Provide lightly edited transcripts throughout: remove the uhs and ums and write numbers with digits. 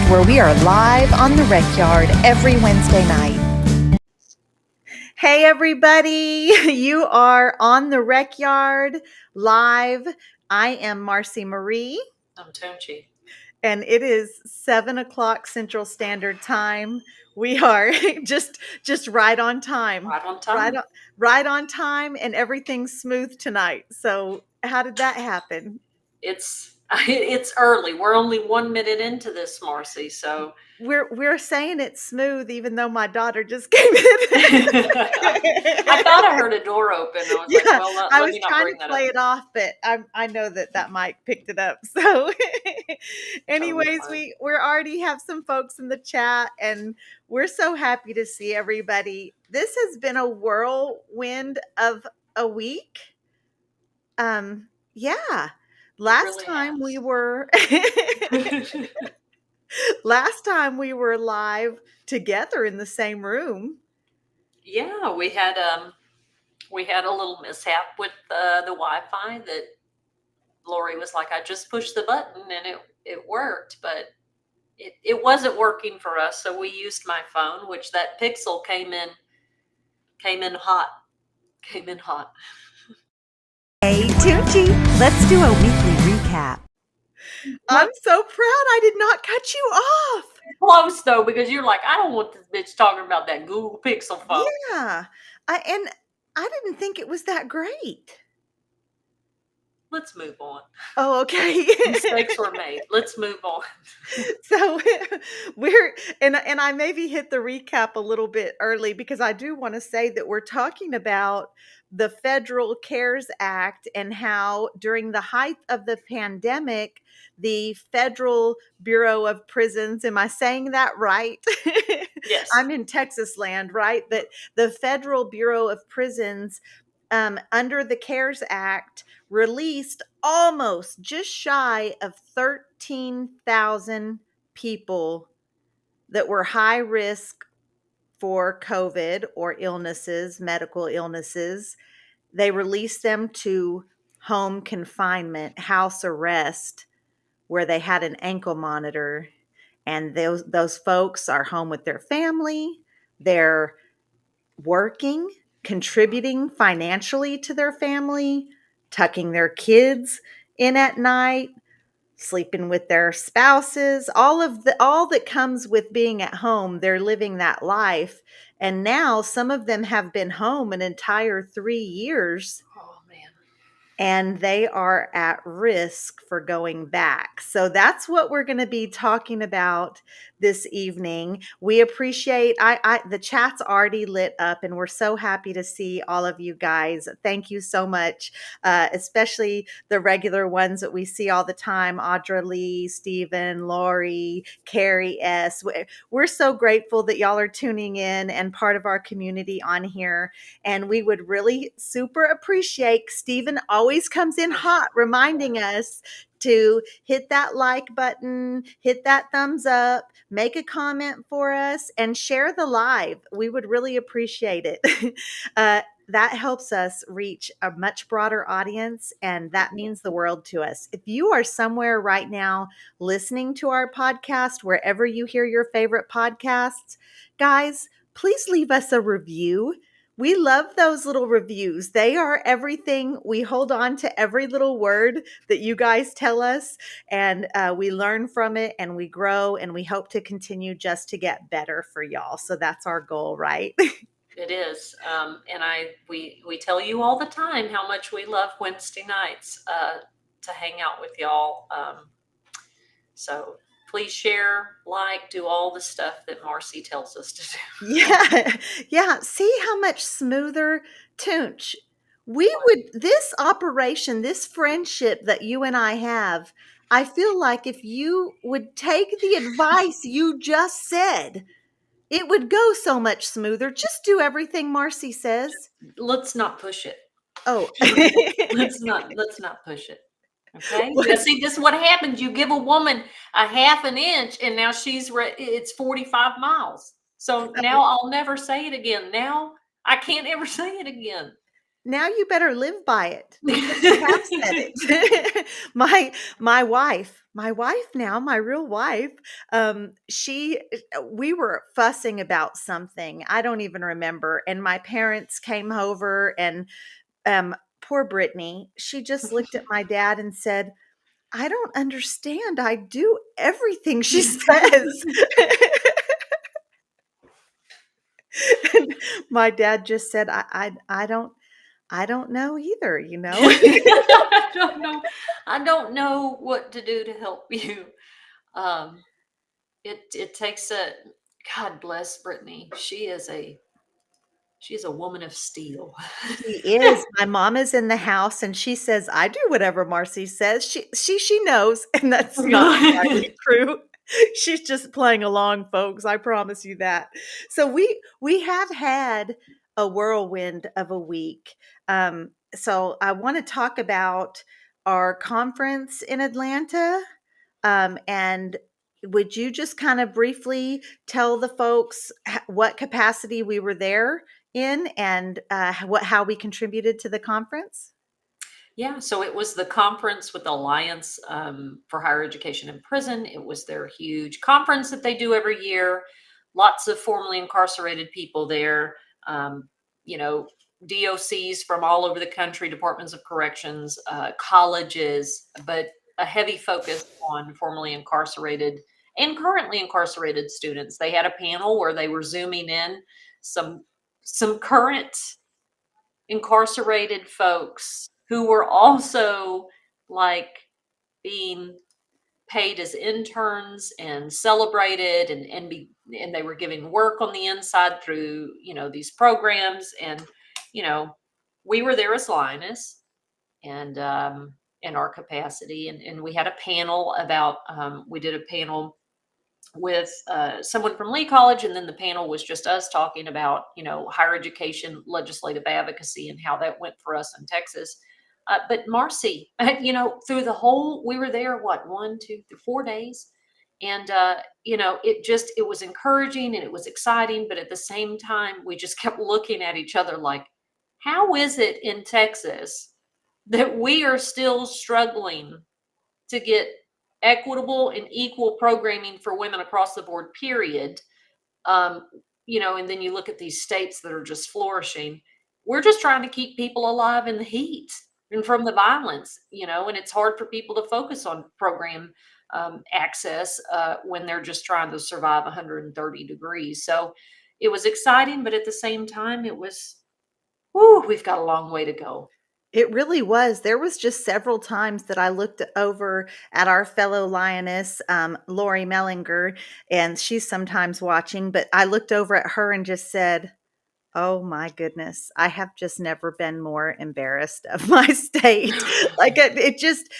where we are live on the Recyard every Wednesday night. Hey, everybody. You are on the Recyard live. I am Marci Marie. I'm Toonche. And it is 7:00 Central Standard Time. We are just right on time. Right on time. Right on time, and everything's smooth tonight. So how did that happen? It's early. We're only 1 minute into this, Marci. So we're saying it's smooth, even though my daughter just came in. I thought I heard a door open. I was like, well, let me not bring that up. I was trying to play it off, but I know that mic picked it up. So anyways, Totally we already have some folks in the chat, and we're so happy to see everybody. This has been a whirlwind of a week. Yeah. Last time we were together in the same room. Yeah, we had a little mishap with the Wi-Fi that Lori was like, I just pushed the button and it worked, but it wasn't working for us. So we used my phone, which that Pixel came in hot. Hey, Toonche, let's do a weekly recap. I'm so proud I did not cut you off. Close, though, because you're like, I don't want this bitch talking about that Google Pixel phone. Yeah, I didn't think it was that great. Let's move on. Oh, okay. Mistakes were made. Let's move on. So and I maybe hit the recap a little bit early, because I do want to say that we're talking about the Federal CARES Act and how during the height of the pandemic, the Federal Bureau of Prisons, am I saying that right? Yes. I'm in Texas land, right? But the Federal Bureau of Prisons, under the CARES Act, released almost just shy of 13,000 people that were high risk for COVID or illnesses, medical illnesses. They released them to home confinement, house arrest, where they had an ankle monitor. And those folks are home with their family. They're working, contributing financially to their family, tucking their kids in at night, sleeping with their spouses, all that comes with being at home. They're living that life. And now some of them have been home an entire 3 years. Oh, man. And they are at risk for going back. So that's what we're going to be talking about this evening. We appreciate, the chat's already lit up, and we're so happy to see all of you guys. Thank you so much, especially the regular ones that we see all the time: Audra Lee, Stephen, Lori, Carrie S. We're so grateful that y'all are tuning in and part of our community on here. And we would really super appreciate, Stephen always comes in hot, reminding us to hit that like button, hit that thumbs up, make a comment for us, and share the live. We would really appreciate it. That helps us reach a much broader audience, and that means the world to us. If you are somewhere right now listening to our podcast, wherever you hear your favorite podcasts, guys, please leave us a review. We love those little reviews. They are everything. We hold on to every little word that you guys tell us, and we learn from it, and we grow, and we hope to continue just to get better for y'all. So that's our goal, right? It is. And we tell you all the time how much we love Wednesday nights to hang out with y'all. So please share, like, do all the stuff that Marci tells us to do. Yeah. See how much smoother, Toonche, this operation, this friendship that you and I have, I feel like if you would take the advice you just said, it would go so much smoother. Just do everything Marci says. Let's not push it. Oh, let's not push it. Okay. Now, see, this is what happens. You give a woman a half an inch, and now it's 45 miles. So now I'll never say it again. Now I can't ever say it again. Now you better live by it, because you have said it. My wife, My wife now, my real wife, she we were fussing about something. I don't even remember. And my parents came over and poor Brittany, she just looked at my dad and said, "I don't understand. I do everything she says." And my dad just said, I don't know either, you know? I don't know. I don't know what to do to help you. Um, it takes a God bless Brittany. She is a woman of steel. She is. My mom is in the house and she says, "I do whatever Marcy says." She knows, and that's not entirely true. She's just playing along, folks, I promise you that. So we have had a whirlwind of a week. So I wanna talk about our conference in Atlanta, and would you just kind of briefly tell the folks what capacity we were there in and how we contributed to the conference? Yeah, so it was the conference with the Alliance for Higher Education in Prison. It was their huge conference that they do every year. Lots of formerly incarcerated people there. Um, you know, DOCs from all over the country, departments of corrections, colleges, but a heavy focus on formerly incarcerated and currently incarcerated students. They had a panel where they were zooming in some current incarcerated folks who were also like being paid as interns and celebrated and they were giving work on the inside through these programs. And you know we were there as Linus and in our capacity, and we had a panel about we did a panel with someone from Lee College, and then the panel was just us talking about higher education legislative advocacy and how that went for us in Texas. But Marcy, through the whole, we were there what 4 days, and it was encouraging and it was exciting, but at the same time we just kept looking at each other like, how is it in Texas that we are still struggling to get equitable and equal programming for women across the board, period. Um, and then you look at these states that are just flourishing. We're just trying to keep people alive in the heat and from the violence, and it's hard for people to focus on program access when they're just trying to survive 130 degrees. So it was exciting, but at the same time, it was, whoo, we've got a long way to go. It really was. There was just several times that I looked over at our fellow lioness, Lori Mellinger, and she's sometimes watching, but I looked over at her and just said, "Oh my goodness, I have just never been more embarrassed of my state." Like it just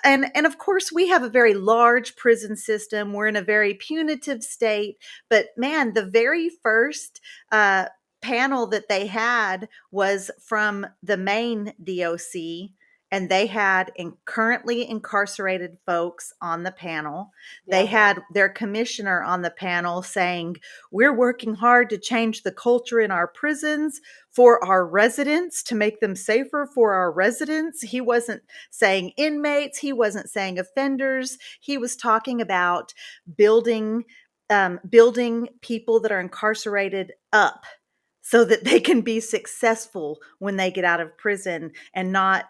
and of course we have a very large prison system. We're in a very punitive state, but man, the very first panel that they had was from the main DOC, and they had currently incarcerated folks on the panel. They Yeah. had their commissioner on the panel saying, "We're working hard to change the culture in our prisons for our residents, to make them safer for our residents." He wasn't saying inmates, he wasn't saying offenders. He was talking about building building people that are incarcerated up so that they can be successful when they get out of prison and not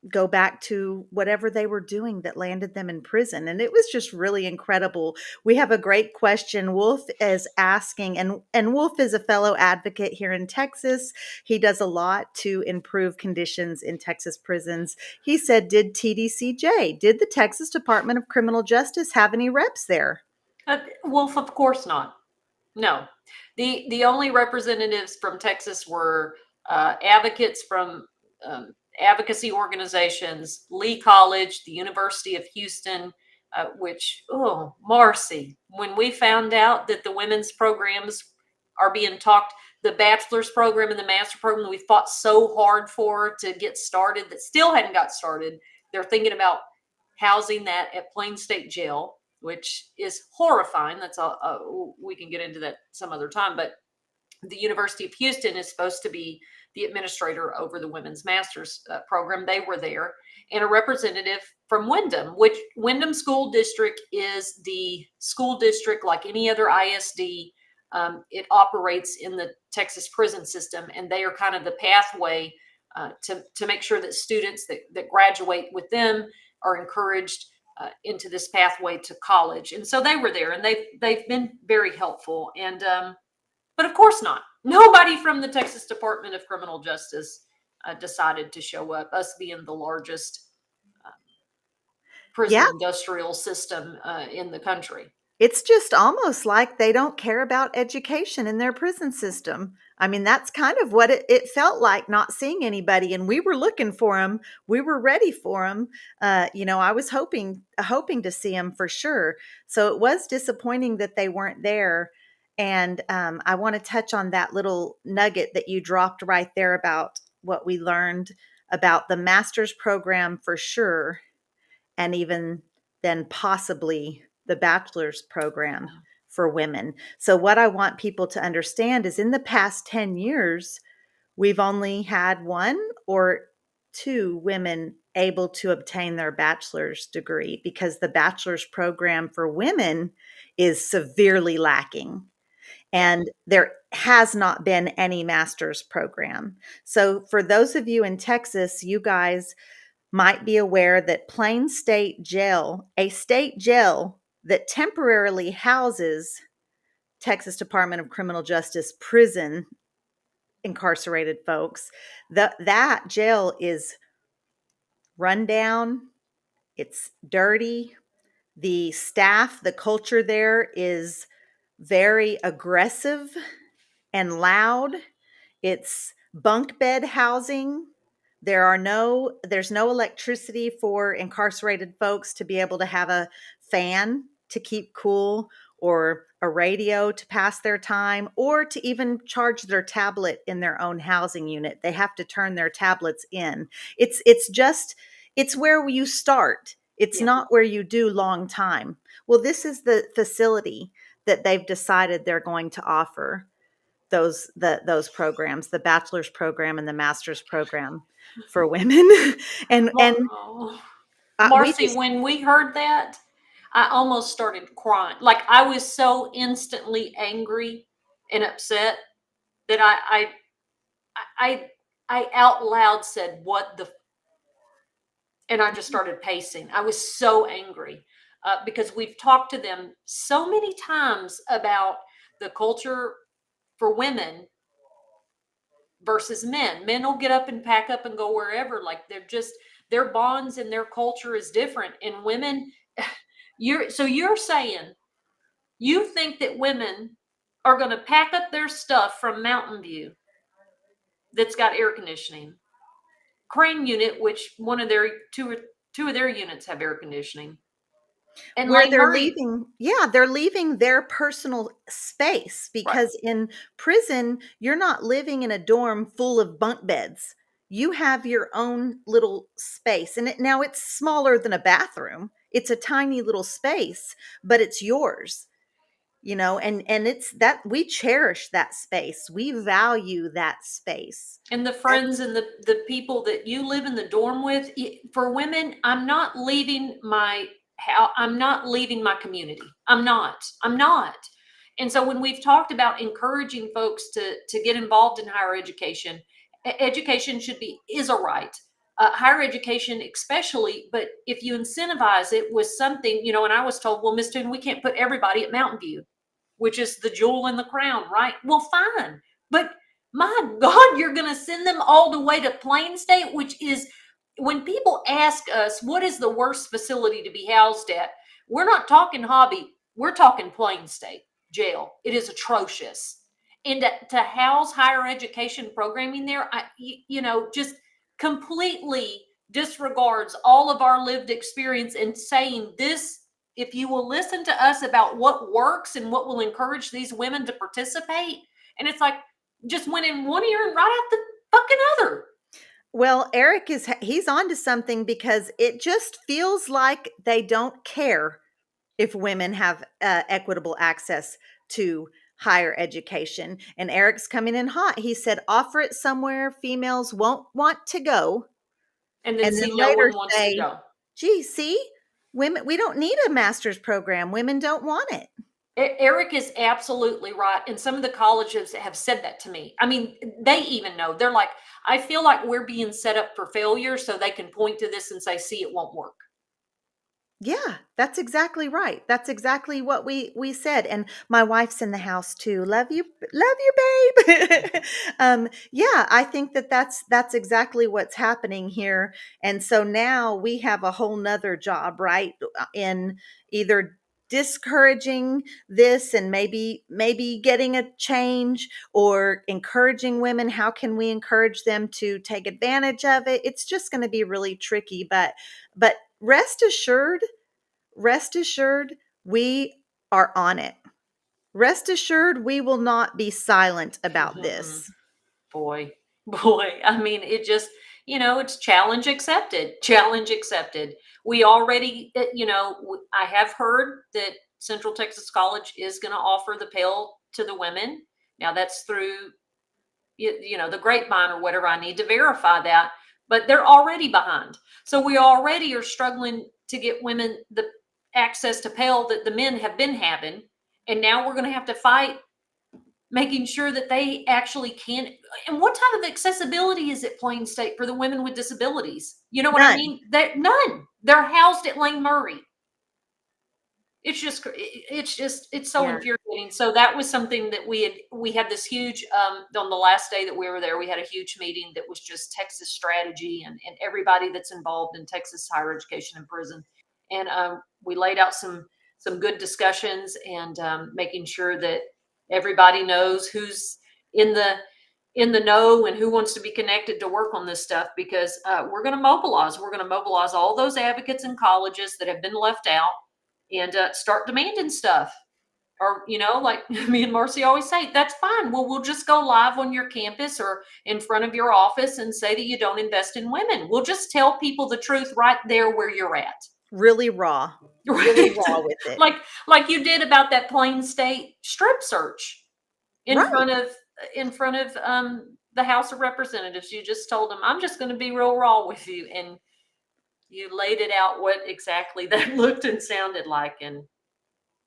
go back to whatever they were doing that landed them in prison. And it was just really incredible. We have a great question. Wolf is asking, and Wolf is a fellow advocate here in Texas. He does a lot to improve conditions in Texas prisons. He said, did the Texas Department of Criminal Justice, have any reps there? Wolf, of course not. No, the only representatives from Texas were advocates from advocacy organizations, Lee College, the University of Houston, which, oh, Marcy, when we found out that the women's programs are being talked, the bachelor's program and the master program we fought so hard for to get started that still hadn't got started. They're thinking about housing that at Plain State Jail, which is horrifying. That's we can get into that some other time. But the University of Houston is supposed to be the administrator over the women's master's program. They were there, and a representative from Wyndham, which Wyndham School District is the school district like any other ISD. It operates in the Texas prison system, and they are kind of the pathway to make sure that students that graduate with them are encouraged into this pathway to college. And so they were there, and they've been very helpful. And but of course not. Nobody from the Texas Department of Criminal Justice decided to show up, us being the largest prison Yeah, industrial system in the country. it's just almost like they don't care about education in their prison system. I mean, that's kind of what it felt like, not seeing anybody. And we were looking for them. We were ready for them. I was hoping to see them for sure. So it was disappointing that they weren't there. And I want to touch on that little nugget that you dropped right there about what we learned about the master's program for sure, and even then possibly the bachelor's program for women. So what I want people to understand is in the past 10 years, we've only had one or two women able to obtain their bachelor's degree because the bachelor's program for women is severely lacking. Yeah. And there has not been any master's program. So for those of you in Texas, you guys might be aware that Plain State Jail, a state jail that temporarily houses Texas Department of Criminal Justice prison incarcerated folks, that jail is run down, it's dirty. The staff, the culture there is very aggressive and loud. It's bunk bed housing. There's no electricity for incarcerated folks to be able to have a fan to keep cool, or a radio to pass their time, or to even charge their tablet in their own housing unit. They have to turn their tablets in. It's where you start. It's Yeah. not where you do long time. Well, this is the facility that they've decided they're going to offer those programs, the bachelor's program and the master's program for women. And Oh. we Marcy, just when we heard that, I almost started crying. Like I was so instantly angry and upset that I I out loud said, "What the?" And I just started pacing. I was so angry because we've talked to them so many times about the culture for women versus men. Men will get up and pack up and go wherever. Like they're just their bonds and their culture is different. And women, you're saying you think that women are going to pack up their stuff from Mountain View that's got air conditioning, Crane unit, which one of their two of their units have air conditioning, and where Lane they're Murray. leaving, yeah, they're leaving their personal space, Right. because in prison, you're not living in a dorm full of bunk beds. You have your own little space. And now it's smaller than a bathroom. It's a tiny little space, but it's yours. And it's that we cherish that space. We value that space. And the That's friends and the people that you live in the dorm with, for women, I'm not leaving my how I'm not leaving my community. I'm not. And so when we've talked about encouraging folks to get involved in higher education, education is a right. Higher education especially, but if you incentivize it with something, and I was told, well, Miss Toon, we can't put everybody at Mountain View, which is the jewel in the crown, right? Well, fine. But my God, you're going to send them all the way to Plain State, which is when people ask us, what is the worst facility to be housed at? We're not talking Hobby, we're talking Plain State jail. It is atrocious. And to house higher education programming there, just completely disregards all of our lived experience and saying this, if you will listen to us about what works and what will encourage these women to participate. And it's like just went in one ear and right out the fucking other. Well, Eric he's on to something, because it just feels like they don't care if women have equitable access to higher education. And Eric's coming in hot. He said, offer it somewhere females won't want to go. And then And then see, no later one wants to say, go. gee, see, women, we don't need a master's program. Women don't want it. Eric is absolutely right. And some of the colleges have said that to me. I mean, they even know. They're like, I feel like we're being set up for failure so they can point to this and say, see, it won't work. Yeah, that's exactly right. That's exactly what we said. And my wife's in the house too. Love you, babe. Yeah, I think that that's exactly what's happening here. And so now we have a whole nother job, right? In either discouraging this and maybe getting a change, or encouraging women. How can we encourage them to take advantage of it? It's just going to be really tricky, but rest assured, we are on it. Rest assured, we will not be silent about this. Boy, boy. I mean, it just, it's challenge accepted. Challenge accepted. We already, I have heard that Central Texas College is going to offer the Pell to the women. Now that's through, the grapevine or whatever. I need to verify that, but they're already behind. So we already are struggling to get women the access to Pell that the men have been having. And now we're going to have to fight making sure that they actually can. And what type of accessibility is at Plain State for the women with disabilities? You know what I None. mean? None. They're housed at Lane Murray. It's so Yeah. infuriating. So that was something that we had this huge on the last day that we were there, we had a huge meeting that was just Texas strategy and everybody that's involved in Texas higher education and prison. And we laid out some good discussions, and making sure that everybody knows who's in the know and who wants to be connected to work on this stuff, because we're going to mobilize all those advocates in colleges that have been left out, and start demanding stuff. Or, like me and Marcy always say, that's fine. Well, we'll just go live on your campus or in front of your office and say that you don't invest in women. We'll just tell people the truth right there where you're at. Really raw. Really Right? raw with it. like you did about that Plain State strip search in Right. front of the House of Representatives. You just told them, I'm just going to be real raw with you, and you laid it out what exactly that looked and sounded like. And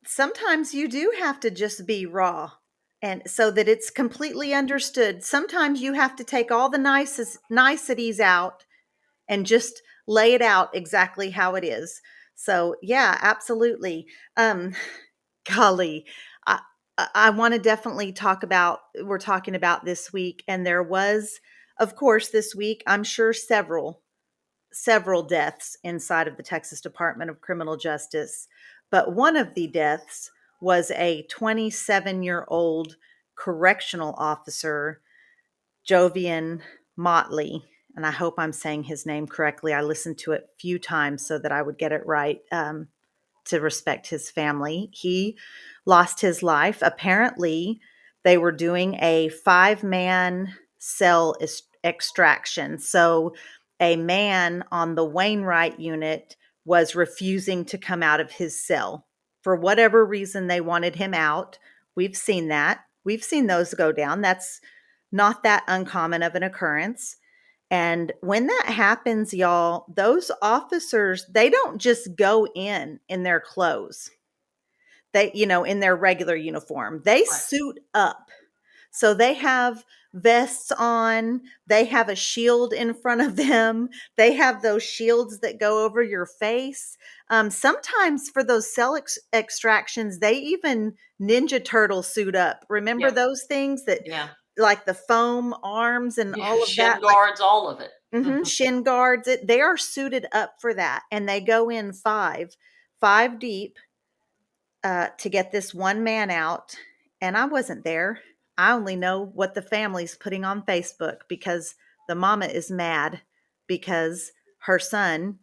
Sometimes you do have to just be raw, and so that it's completely understood. Sometimes you have to take all the niceties out and just lay it out exactly how it is. So, yeah, absolutely. Um Golly, I I want to definitely talk about, we're talking about this week, and there was, of course, this week, I'm sure several deaths inside of the Texas Department of Criminal Justice. But one of the deaths was a 27-year-old correctional officer, Jovian Motley. And I hope I'm saying his name correctly. I listened to it a few times so that I would get it right, to respect his family. He lost his life. Apparently, they were doing a 5-man cell extraction. So, a man on the Wainwright unit was refusing to come out of his cell. For whatever reason, they wanted him out. We've seen that. We've seen those go down. That's not that uncommon of an occurrence. And when that happens, y'all, those officers, they don't just go in their clothes. They, in their regular uniform. They right. suit up. So they have vests on, they have a shield in front of them. They have those shields that go over your face. Sometimes for those cell extractions, they even Ninja Turtle suit up. Remember Yep. those things that, Yeah. like the foam arms and Yeah. all of Shin that? Like, guards, all of it. shin guards. They are suited up for that, and they go in five deep, to get this one man out. And I wasn't there. I only know what the family's putting on Facebook, because the mama is mad because her son,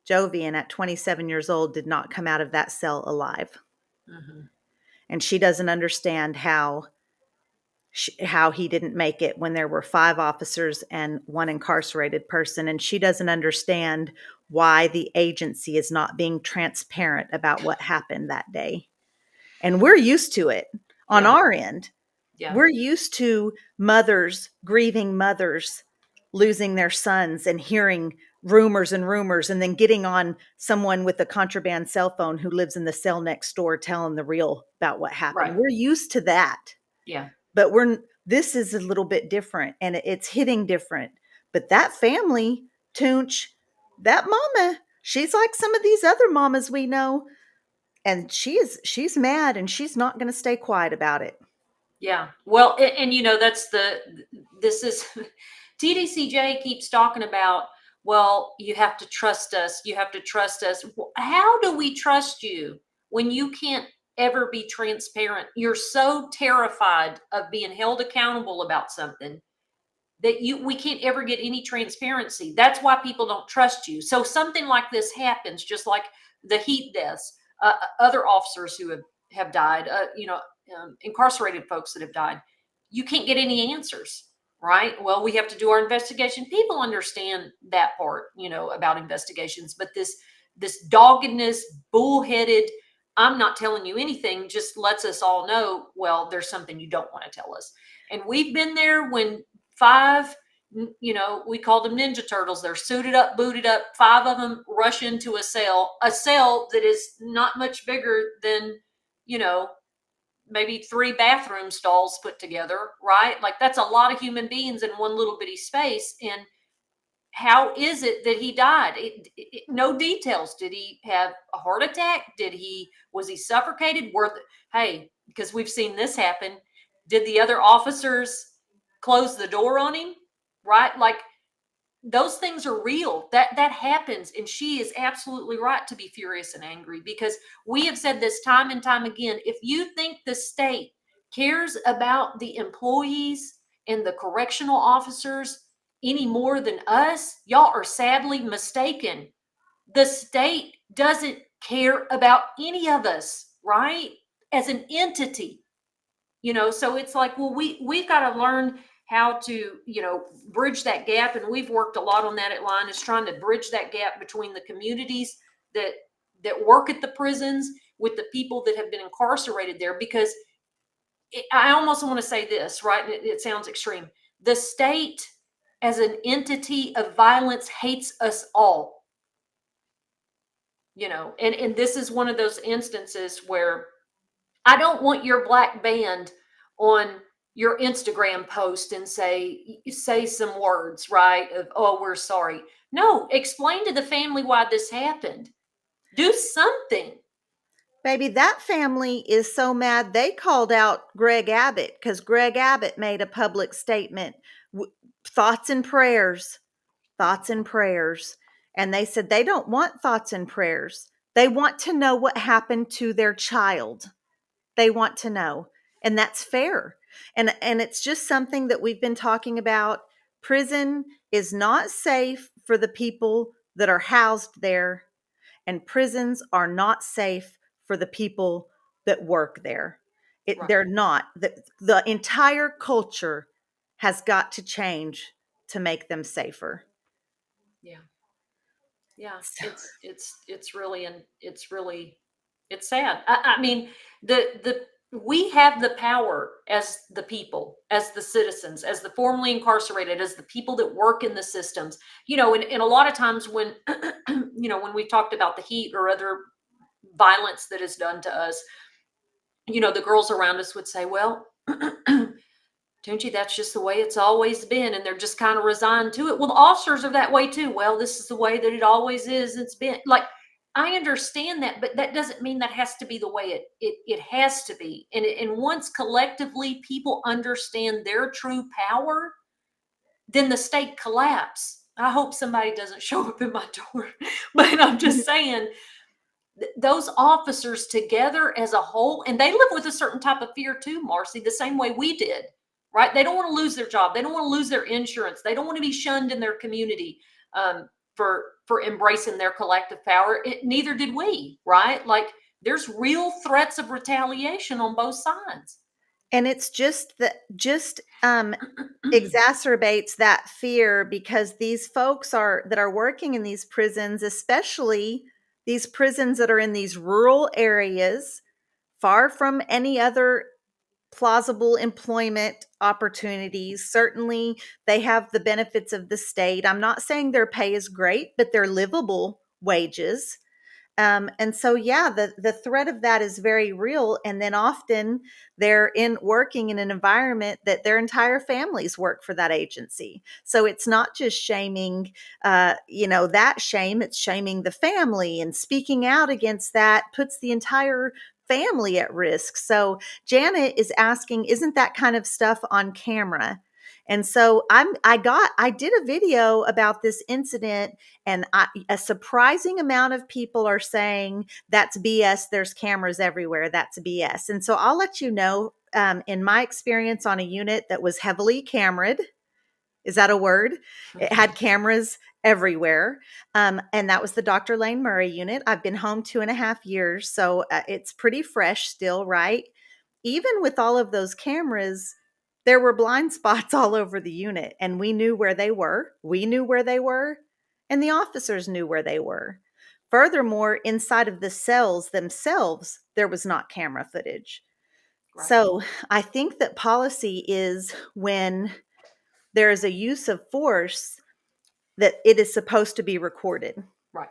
Jovian, at 27 years old, did not come out of that cell alive. Hmm. And she doesn't understand how he didn't make it when there were 5 officers and one incarcerated person. And she doesn't understand why the agency is not being transparent about what happened that day. And we're used to it. on Yeah. our end. Yeah. We're used to mothers, grieving mothers, losing their sons and hearing rumors and rumors, and then getting on someone with a contraband cell phone who lives in the cell next door telling the real about what happened. Right. We're used to that. Yeah. But this is a little bit different, and it's hitting different. But that family, Toonch, that mama, she's like some of these other mamas we know, and she's mad, and she's not going to stay quiet about it. Yeah. Well, and you know, this is TDCJ keeps talking about, well, you have to trust us. You have to trust us. How do we trust you when you can't ever be transparent? You're so terrified of being held accountable about something that we can't ever get any transparency. That's why people don't trust you. So something like this happens, just like the heat deaths, other officers who have died, incarcerated folks that have died. You can't get any answers, right? Well, we have to do our investigation. People understand that part, about investigations, but this doggedness, bullheaded, I'm not telling you anything, just lets us all know, well, there's something you don't want to tell us. And we've been there when five, we called them Ninja Turtles. They're suited up, booted up. Five of them rush into a cell that is not much bigger than, maybe 3 bathroom stalls put together, right? Like, that's a lot of human beings in one little bitty space. And how is it that he died? No details. Did he have a heart attack? Was he suffocated? Hey, because we've seen this happen. Did the other officers close the door on him? Right? Like, those things are real. That happens, and she is absolutely right to be furious and angry, because we have said this time and time again. If you think the state cares about the employees and the correctional officers any more than us, y'all are sadly mistaken. The state doesn't care about any of us, right? As an entity. So it's like, well, we've got to learn how to, bridge that gap. And we've worked a lot on that at Line, is trying to bridge that gap between the communities that work at the prisons with the people that have been incarcerated there. Because I almost want to say this, right? And it sounds extreme. The state as an entity of violence hates us all, and this is one of those instances where I don't want your black band on your Instagram post and say some words, right? Of, oh, we're sorry. No, explain to the family why this happened. Do something. Baby, that family is so mad they called out Greg Abbott because Greg Abbott made a public statement. Thoughts and prayers, thoughts and prayers. And they said they don't want thoughts and prayers. They want to know what happened to their child. They want to know. And that's fair. And it's just something that we've been talking about. Prison is not safe for the people that are housed there, and prisons are not safe for the people that work there. Right. They're not. The entire culture has got to change to make them safer. Yeah. Yeah. So, It's sad. I mean, we have the power as the people, as the citizens, as the formerly incarcerated, as the people that work in the systems, and a lot of times when, when we talked about the heat or other violence that is done to us, the girls around us would say, well, Tunchi, that's just the way it's always been. And they're just kind of resigned to it. Well, the officers are that way too. Well, this is the way that it always is. It's been like, I understand that, but that doesn't mean that has to be the way it has to be. And once collectively people understand their true power, then the state collapse. I hope somebody doesn't show up in my door, but I'm just saying, those officers together as a whole, and they live with a certain type of fear too, Marcy, the same way we did, right? They don't want to lose their job. They don't want to lose their insurance. They don't want to be shunned in their community, for embracing their collective power. Neither did we, right? Like, there's real threats of retaliation on both sides. and it's just exacerbates that fear, because these folks that are working in these prisons, especially these prisons that are in these rural areas, far from any other plausible employment opportunities. Certainly, they have the benefits of the state. I'm not saying their pay is great, but they're livable wages. And so, yeah, the threat of that is very real. And then often they're in working in an environment that their entire families work for that agency. So it's not just shaming, that shame. It's shaming the family, and speaking out against that puts the entire family at risk. So Janet is asking, isn't that kind of stuff on camera? And so I did a video about this incident, and a surprising amount of people are saying that's BS. There's cameras everywhere. That's BS. And so I'll let you know, in my experience on a unit that was heavily cameraed, is that a word? It had cameras everywhere. And that was the Dr. Lane Murray unit. I've been home 2.5 years, so it's pretty fresh still, right? Even with all of those cameras, there were blind spots all over the unit, and we knew where they were. We knew where they were, and the officers knew where they were. Furthermore, inside of the cells themselves, there was not camera footage. Right. So I think that policy is when there is a use of force that it is supposed to be recorded. Right.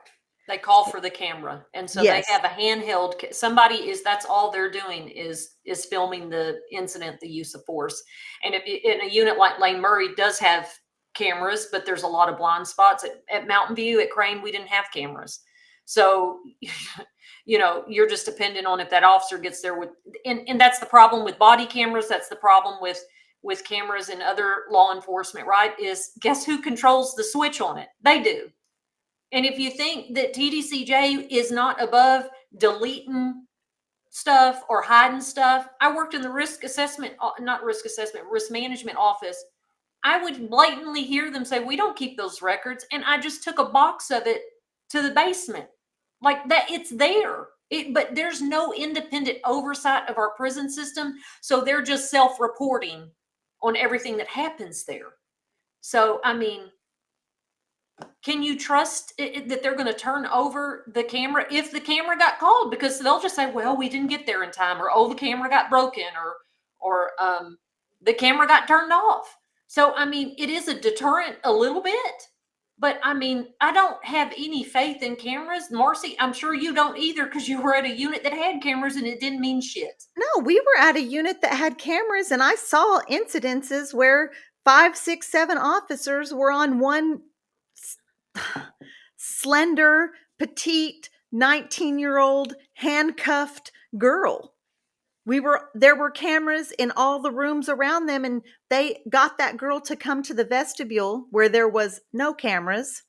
They call for the camera, and so they Yes. have a handheld. That's all they're doing is filming the incident, the use of force. And if in a unit like Lane Murray does have cameras, but there's a lot of blind spots at Mountain View, at Crane, we didn't have cameras. So, you're just dependent on if that officer gets there with, and that's the problem with body cameras. That's the problem with cameras and other law enforcement, right? Is guess who controls the switch on it? They do. And if you think that TDCJ is not above deleting stuff or hiding stuff, I worked in the risk management office. I would blatantly hear them say, we don't keep those records. And I just took a box of it to the basement. Like that, it's there. But there's no independent oversight of our prison system. So they're just self-reporting on everything that happens there. So, I mean, can you trust that they're going to turn over the camera if the camera got called? Because they'll just say, well, we didn't get there in time, or, oh, the camera got broken, or the camera got turned off. So, I mean, it is a deterrent a little bit, but I mean, I don't have any faith in cameras. Marci, I'm sure you don't either, because you were at a unit that had cameras and it didn't mean shit. No, we were at a unit that had cameras, and I saw incidences where 5, 6, 7 officers were on one slender, petite, 19-year-old handcuffed girl. There were cameras in all the rooms around them, and they got that girl to come to the vestibule where there was no cameras,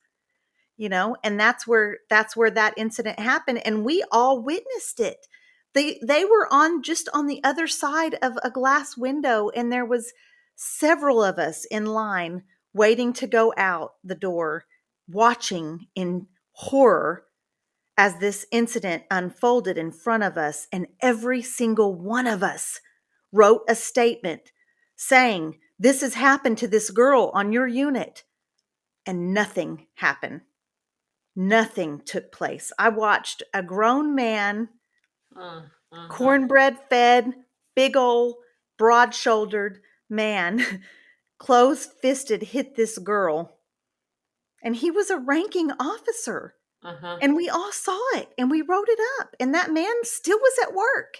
and that's where that incident happened, and we all witnessed it. They were just on the other side of a glass window, and there was several of us in line waiting to go out the door, watching in horror as this incident unfolded in front of us. And every single one of us wrote a statement saying, this has happened to this girl on your unit. And nothing happened. Nothing took place. I watched a grown man, cornbread fed, big old broad shouldered man, closed fisted, hit this girl. And he was a ranking officer. And we all saw it, and we wrote it up, and that man still was at work.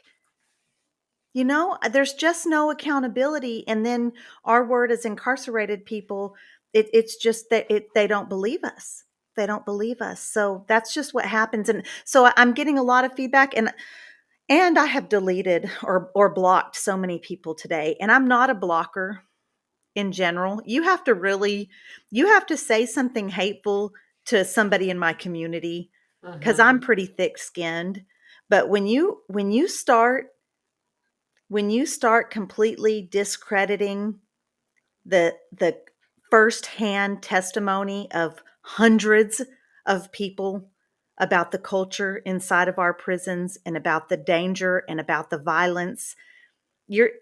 There's just no accountability. And then our word as incarcerated people, it's just that they don't believe us. They don't believe us. So that's just what happens. And so I'm getting a lot of feedback, and I have deleted or blocked so many people today. And I'm not a blocker in general. You have to say something hateful to somebody in my community, because I'm pretty thick-skinned. But when you start completely discrediting the firsthand testimony of hundreds of people about the culture inside of our prisons, and about the danger, and about the violence,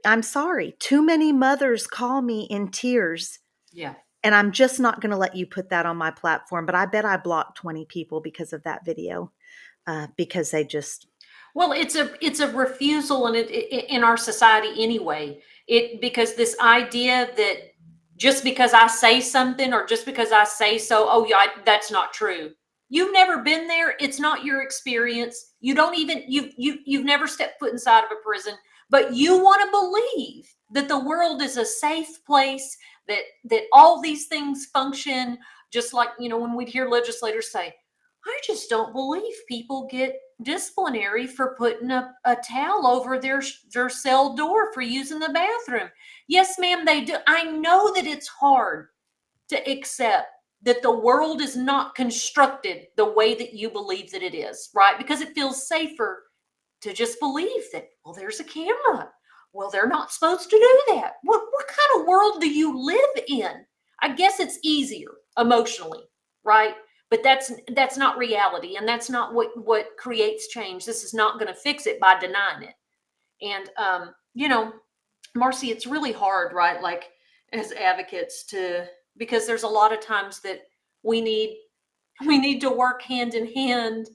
I'm sorry, too many mothers call me in tears. Yeah. And I'm just not going to let you put that on my platform. But I bet I blocked 20 people because of that video, because they just. Well, it's a refusal, and in our society anyway. It because this idea that just because I say something or just because I say so, oh yeah, that's not true. You've never been there. It's not your experience. You don't even you've never stepped foot inside of a prison, but you want to believe that the world is a safe place, that all these things function just like, when we'd hear legislators say, I just don't believe people get disciplinary for putting a towel over their cell door for using the bathroom. Yes, ma'am, they do. I know that it's hard to accept that the world is not constructed the way that you believe that it is, right? Because it feels safer to just believe that, well, there's a camera. Well, they're not supposed to do that. What kind of world do you live in? I guess it's easier emotionally, right? But that's not reality, and that's not what creates change. This is not going to fix it by denying it. And Marcy, it's really hard, right? Like as advocates to because there's a lot of times that we need we need to work hand in hand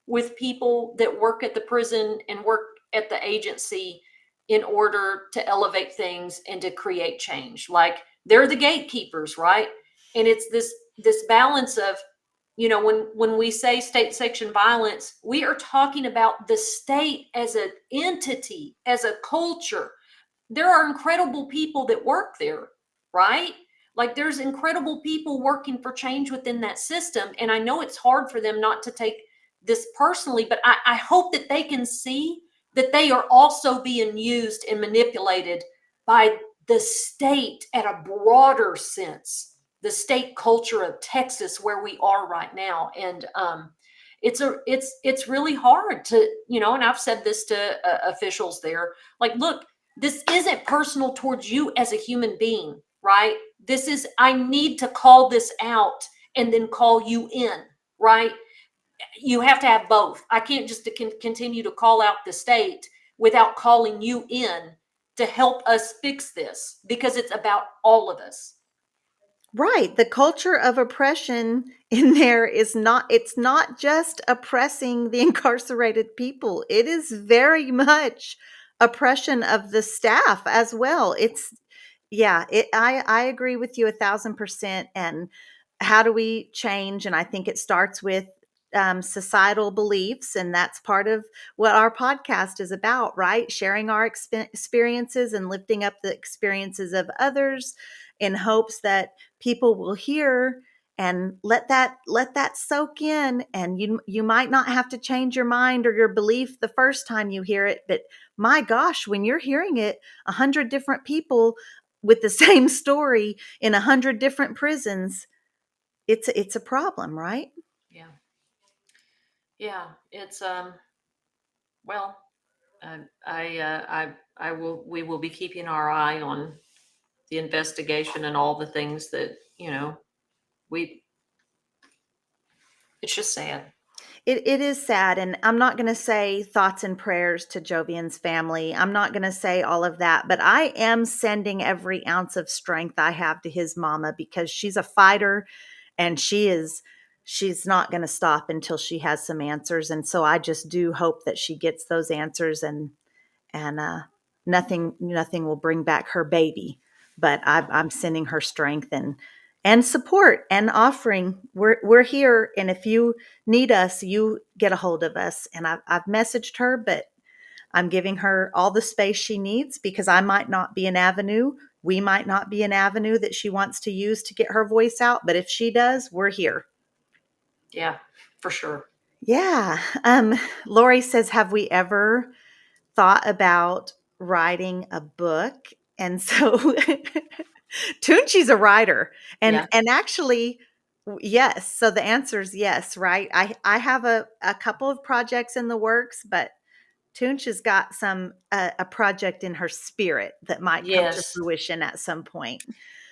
with people that work at the prison and work at the agency in order to elevate things and to create change. Like they're the gatekeepers, right? And it's this balance of, when we say state sanctioned violence, we are talking about the state as an entity, as a culture. There are incredible people that work there, right? Like there's incredible people working for change within that system. And I know it's hard for them not to take this personally, but I hope that they can see that they are also being used and manipulated by the state at a broader sense, the state culture of Texas where we are right now. And it's really hard to, and I've said this to officials there, like, look, this isn't personal towards you as a human being, right? This is, I need to call this out and then call you in, right? You have to have both. I can't just continue to call out the state without calling you in to help us fix this because it's about all of us. Right. The culture of oppression in there is not, it's not just oppressing the incarcerated people. It is very much oppression of the staff as well. It's, yeah, I agree with you 1,000%. And how do we change? And I think it starts with societal beliefs. And that's part of what our podcast is about, right? Sharing our experiences and lifting up the experiences of others in hopes that people will hear and let that soak in. And you might not have to change your mind or your belief the first time you hear it, but my gosh, when you're hearing it 100 different people with the same story in 100 different prisons, it's a problem, right? Yeah. Yeah. It's, well, I will, we will be keeping our eye on the investigation and all the things that, we, it's just sad. It is sad, and I'm not going to say thoughts and prayers to Jovian's family. I'm not going to say all of that, but I am sending every ounce of strength I have to his mama because she's a fighter, and she's not going to stop until she has some answers. And so I just do hope that she gets those answers, and nothing will bring back her baby, but I'm sending her strength and support and offering. We're here, and if you need us, you get a hold of us. And I've messaged her, but I'm giving her all the space she needs because I might not be an avenue. We might not be an avenue that she wants to use to get her voice out, but if she does, we're here. Yeah, for sure. Yeah. Lori says, have we ever thought about writing a book? And so Toonche's a writer. Yeah. And actually, yes. So the answer is yes, right? I have a couple of projects in the works, but Toonch has got a project in her spirit that might come to Yes. fruition at some point.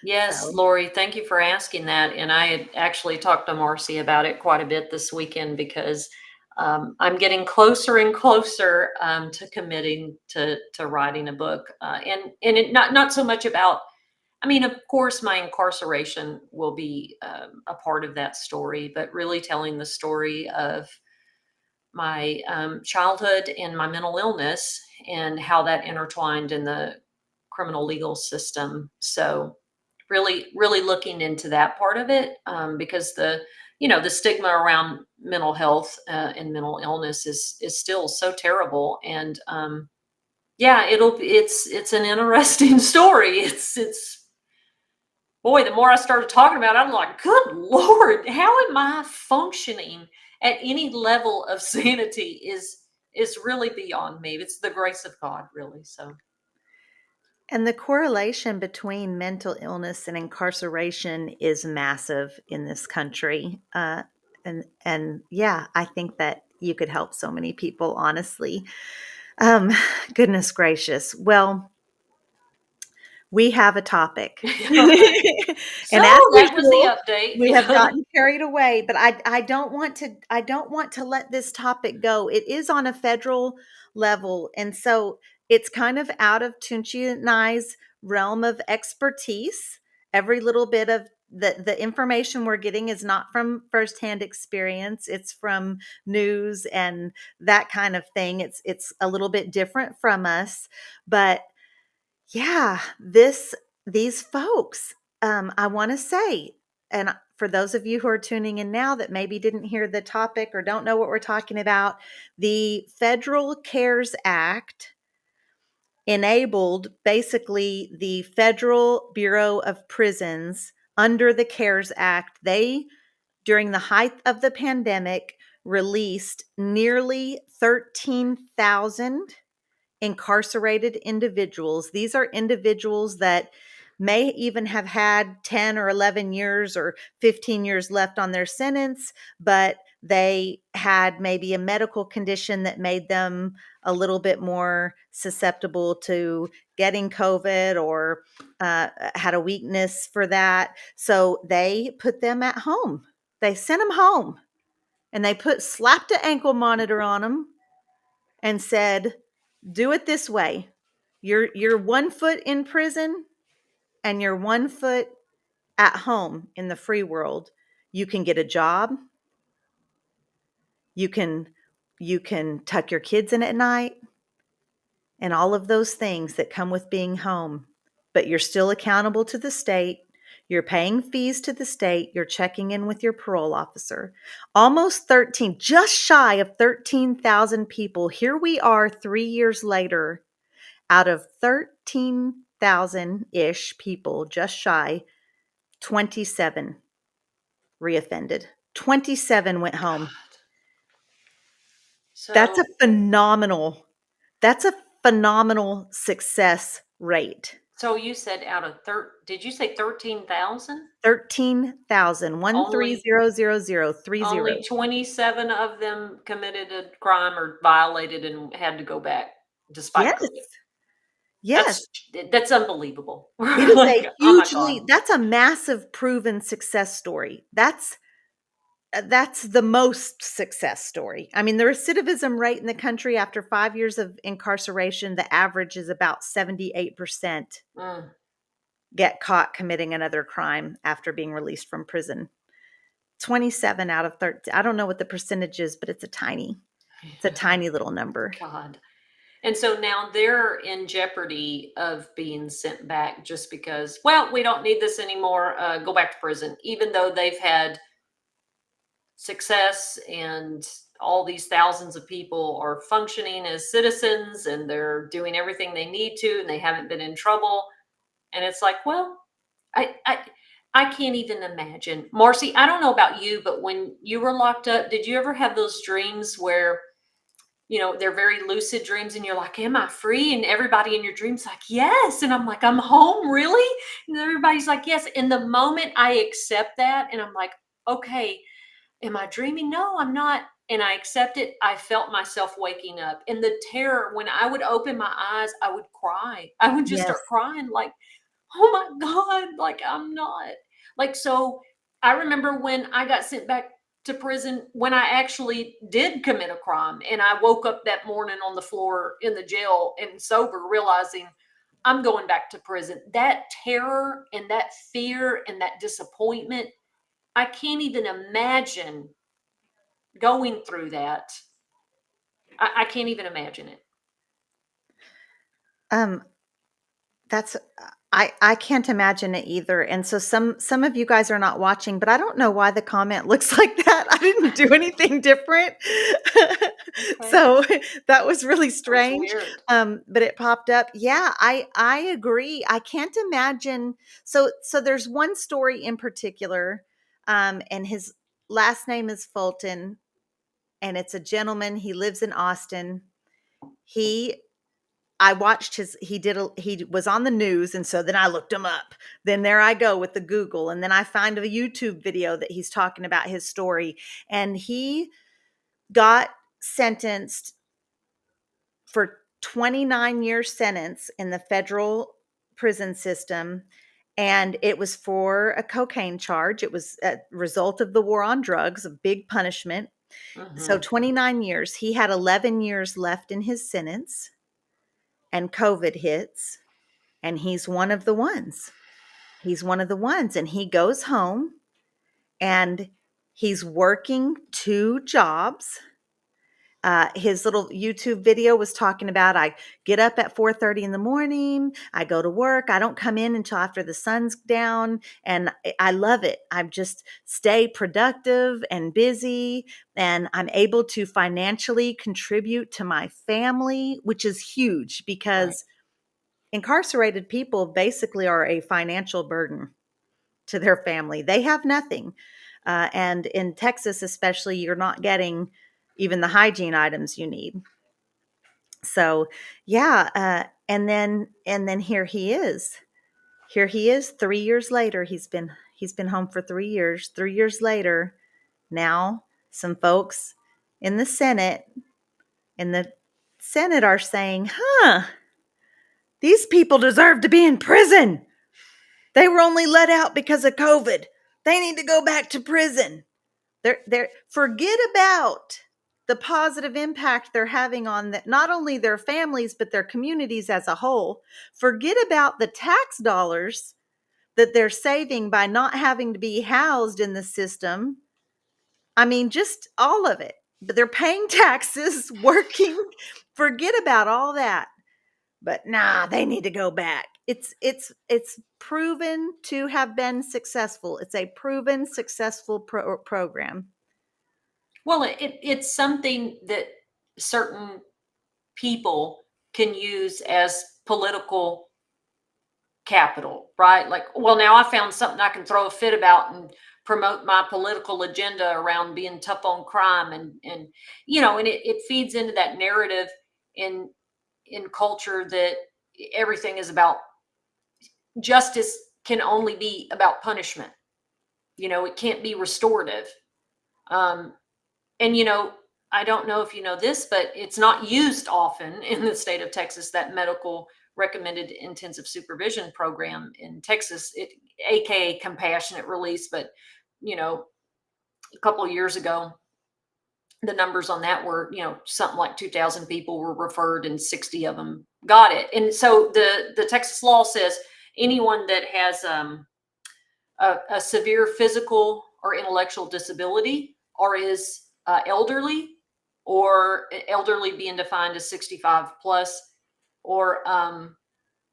Yes, So Lori, thank you for asking that. And I had actually talked to Marcy about it quite a bit this weekend because I'm getting closer and closer to committing to writing a book, and it not so much about. I mean, of course, my incarceration will be a part of that story, but really telling the story of my childhood and my mental illness and how that intertwined in the criminal legal system. So really, really looking into that part of it, because the stigma around mental health and mental illness is still so terrible. And yeah, it's an interesting story. It's boy, the more I started talking about it, I'm like, good Lord, how am I functioning at any level of sanity is really beyond me. It's the grace of God, really. So And the correlation between mental illness and incarceration is massive in this country. And yeah, I think that you could help so many people, honestly. Um, Goodness gracious. Well, we have a topic. so And as that was the usual, update. we have Yeah. gotten carried away, but I don't want to let this topic go. It is on a federal level, and so it's kind of out of Toonche and I's realm of expertise. Every little bit of the information we're getting is not from firsthand experience. It's from news and that kind of thing. It's a little bit different from us, but yeah, these folks, I want to say, and for those of you who are tuning in now that maybe didn't hear the topic or don't know what we're talking about, the Federal CARES Act enabled basically the Federal Bureau of Prisons under the CARES Act. They, during the height of the pandemic, released nearly 13,000 incarcerated individuals. These are individuals that may even have had 10 or 11 years or 15 years left on their sentence, but they had maybe a medical condition that made them a little bit more susceptible to getting COVID or had a weakness for that. So they put them at home. They sent them home and they slapped an ankle monitor on them and said, do it this way. You're 1 foot in prison and you're 1 foot at home in the free world. You can get a job. You can tuck your kids in at night and all of those things that come with being home. But you're still accountable to the state. You're paying fees to the state. You're checking in with your parole officer. Almost 13, just shy of 13,000 people. Here we are 3 years later. Out of 13,000 ish people, just shy, 27 reoffended. 27 went home. That's a So phenomenal, that's a phenomenal success rate. so you said out of did you say 13,000? 13,000, Only 130,030. 27 of them committed a crime or violated and had to go back despite Yes, COVID. yes. That's unbelievable. It is Like, oh my God. that's a massive proven success story. That's the most success story. I mean, the recidivism rate in the country after 5 years of incarceration, the average is about 78% Mm. get caught committing another crime after being released from prison. 27 out of 13. I don't know what the percentage is, but it's a tiny little number. God. And so now they're in jeopardy of being sent back just because, well, we don't need this anymore. Go back to prison, even though they've had success and all these thousands of people are functioning as citizens and they're doing everything they need to and they haven't been in trouble. And it's like, well, I I I can't even imagine. Marcy, I don't know about you, but when you were locked up, did you ever have those dreams where, they're very lucid dreams and you're like, am I free? And everybody in your dreams like, yes. And I'm like, I'm home, really? And everybody's like, yes. And the moment I accept that and I'm like, okay, am I dreaming? No, I'm not. And I accept it. I felt myself waking up. And the terror, when I would open my eyes, I would cry. I would just Yes. start crying, like, oh my God, like I'm not. Like, so I remember when I got sent back to prison when I actually did commit a crime. And I woke up that morning on the floor in the jail and sober, realizing I'm going back to prison. That terror and that fear and that disappointment, I can't even imagine going through that I can't even imagine it. Um, That's I can't imagine it either, and so some of you guys are not watching, but I don't know why the comment looks like that. I didn't do anything different. Okay. So, that was really That was strange, weird. but it popped up. Yeah, I agree. I can't imagine. So there's one story in particular, and his last name is Fulton, and it's a gentleman. He lives in Austin. He I watched he was on the news, and so then I looked him up. Then there I go with the Google, and then I find a YouTube video that he's talking about his story, and he got sentenced for 29-year sentence in the federal prison system, and it was for a cocaine charge. It was a result of the war on drugs, a big punishment. So Hmm. 29 years. He had 11 years left in his sentence, and COVID hits. And he's one of the ones. He's one of the ones. And he goes home and he's working two jobs. His little YouTube video was talking about I get up at 4:30 in the morning. I go to work. I don't come in until after the sun's down. And I love it. I just stay productive and busy. And I'm able to financially contribute to my family, which is huge Right. because incarcerated people basically are a financial burden to their family. They have nothing. And in Texas, especially, you're not getting even the hygiene items you need. So, yeah. And then here he is. Here he is 3 years later. He's been home for 3 years. 3 years later, now some folks in the Senate in the Senate are saying, huh, these people deserve to be in prison. They were only let out because of COVID. They need to go back to prison. They're forget about the positive impact they're having on not only their families but their communities as a whole. Forget about the tax dollars that they're saving by not having to be housed in the system. I mean, just all of it. But they're paying taxes, working. Forget about all that. But nah, they need to go back. It's proven to have been successful. It's a proven successful program. Well, it's something that certain people can use as political capital, right? Like, well, now I found something I can throw a fit about and promote my political agenda around being tough on crime, and and it feeds into that narrative in culture that everything is about justice, can only be about punishment. It can't be restorative. Um, and I don't know if you know this, but it's not used often in the state of Texas, that medical recommended intensive supervision program in Texas, aka compassionate release. But a couple of years ago, the numbers on that were, something like 2,000 people were referred and 60 of them got it. And so the Texas law says anyone that has a severe physical or intellectual disability, or is elderly, or elderly being defined as 65 plus, or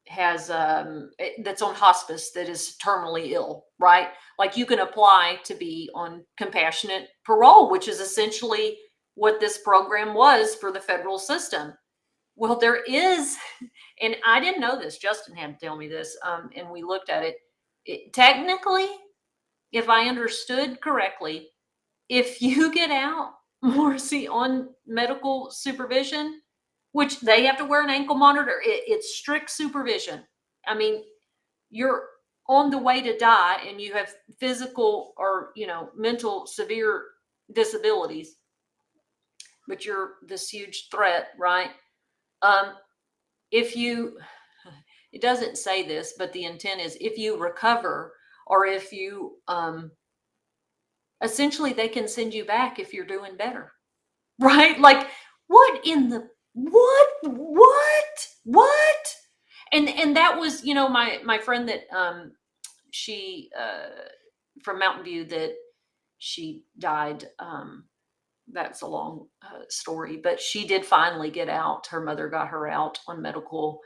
has that's on hospice, that is terminally ill, right? Like, you can apply to be on compassionate parole, which is essentially what this program was for the federal system. Well, there is, and I didn't know this, Justin had to tell me this, and we looked at it technically, if I understood correctly, if you get out, Morrissey, on medical supervision, which they have to wear an ankle monitor, it's strict supervision. I mean, you're on the way to die and you have physical or, mental severe disabilities, but you're this huge threat, right? Um, if you, it doesn't say this, but the intent is if you recover, or if you, essentially they can send you back if you're doing better. Right? Like, what in the what? And that was, my friend that she from Mountain View, that she died, that's a long story, but she did finally get out. Her mother got her out on medical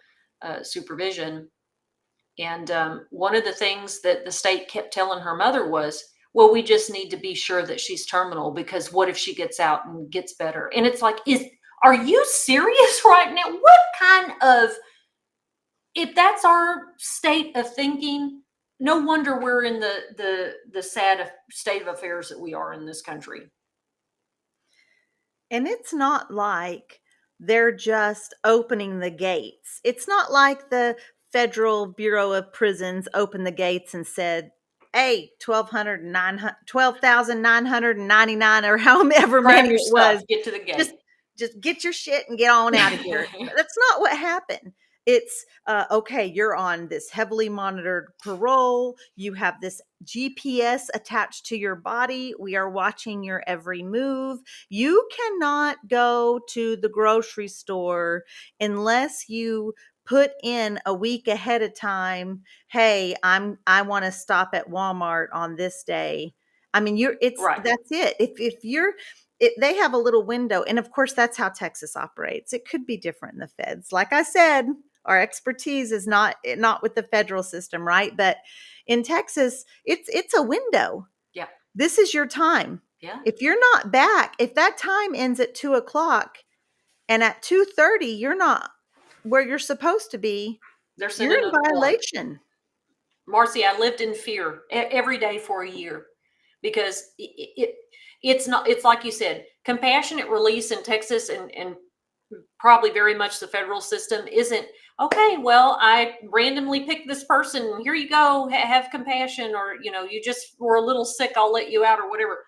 supervision. And one of the things that the state kept telling her mother was, well, we just need to be sure that she's terminal, because what if she gets out and gets better? And it's like, are you serious right now? What kind of, if that's our state of thinking, no wonder we're in the sad state of affairs that we are in this country. And it's not like they're just opening the gates. It's not like the Federal Bureau of Prisons opened the gates and said, hey, 12,999 or however Grab many your it was, stuff, get to the just gate. just get your shit and get on out of here. That's not what happened. It's okay, you're on this heavily monitored parole. You have this GPS attached to your body. We are watching your every move. You cannot go to the grocery store unless you put in a week ahead of time, hey, I want to stop at Walmart on this day. I mean, Right. that's it. If you're they have a little window, and of course that's how Texas operates. It could be different in the feds. Like I said, our expertise is not with the federal system, right? But in Texas, it's a window. Yeah. This is your time. Yeah. If you're not back, if that time ends at 2 o'clock and at 2:30 you're not where you're supposed to be, They're you're sending in a warrant. violation. Marcy, I lived in fear every day for a year, because it's not, it's like you said, compassionate release in Texas, and probably very much the federal system isn't, okay, well, I randomly picked this person, here you go, have compassion, or, you just were a little sick, I'll let you out, or whatever.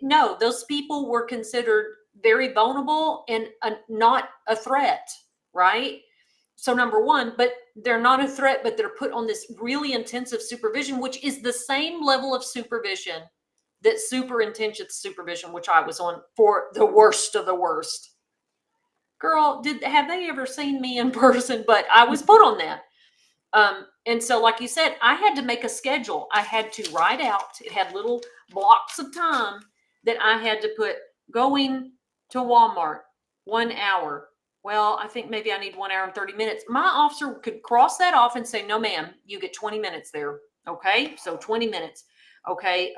No, those people were considered very vulnerable and not a threat, right? So number one, but they're not a threat, but they're put on this really intensive supervision, which is the same level of supervision that super intensive supervision, which I was on for the worst of the worst. Girl, have they ever seen me in person? But I was put on that. And so, like you said, I had to make a schedule. I had to write out, it had little blocks of time that I had to put: going to Walmart, 1 hour. Well, I think maybe I need 1 hour and 30 minutes. My officer could cross that off and say, no, ma'am, you get 20 minutes there. Okay. So 20 minutes. Okay.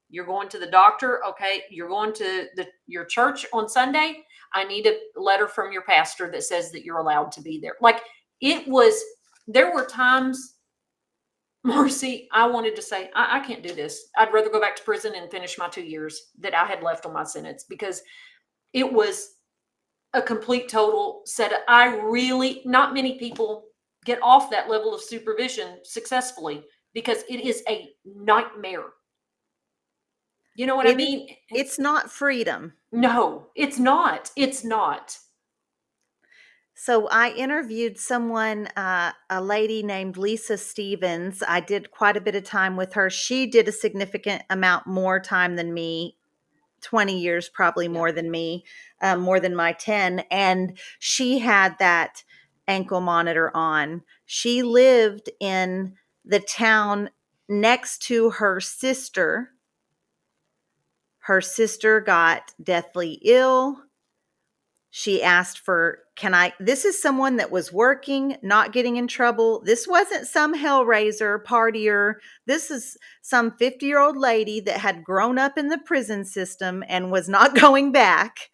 You're going to the doctor. Okay. You're going to your church on Sunday. I need a letter from your pastor that says that you're allowed to be there. Like, there were times, Marcy, I wanted to say, I can't do this. I'd rather go back to prison and finish my 2 years that I had left on my sentence, because it was a complete total set. Not many people get off that level of supervision successfully, because it is a nightmare. You know what I mean? It's not freedom. No, it's not. It's not. So I interviewed someone, a lady named Lisa Stevens. I did quite a bit of time with her. She did a significant amount more time than me, 20 years probably Yeah. more than me, more than my 10. And she had that ankle monitor on. She lived in the town next to her sister. Her sister got deathly ill. She asked for, this is someone that was working, not getting in trouble. This wasn't some hellraiser partier. This is some 50-year-old lady that had grown up in the prison system and was not going back.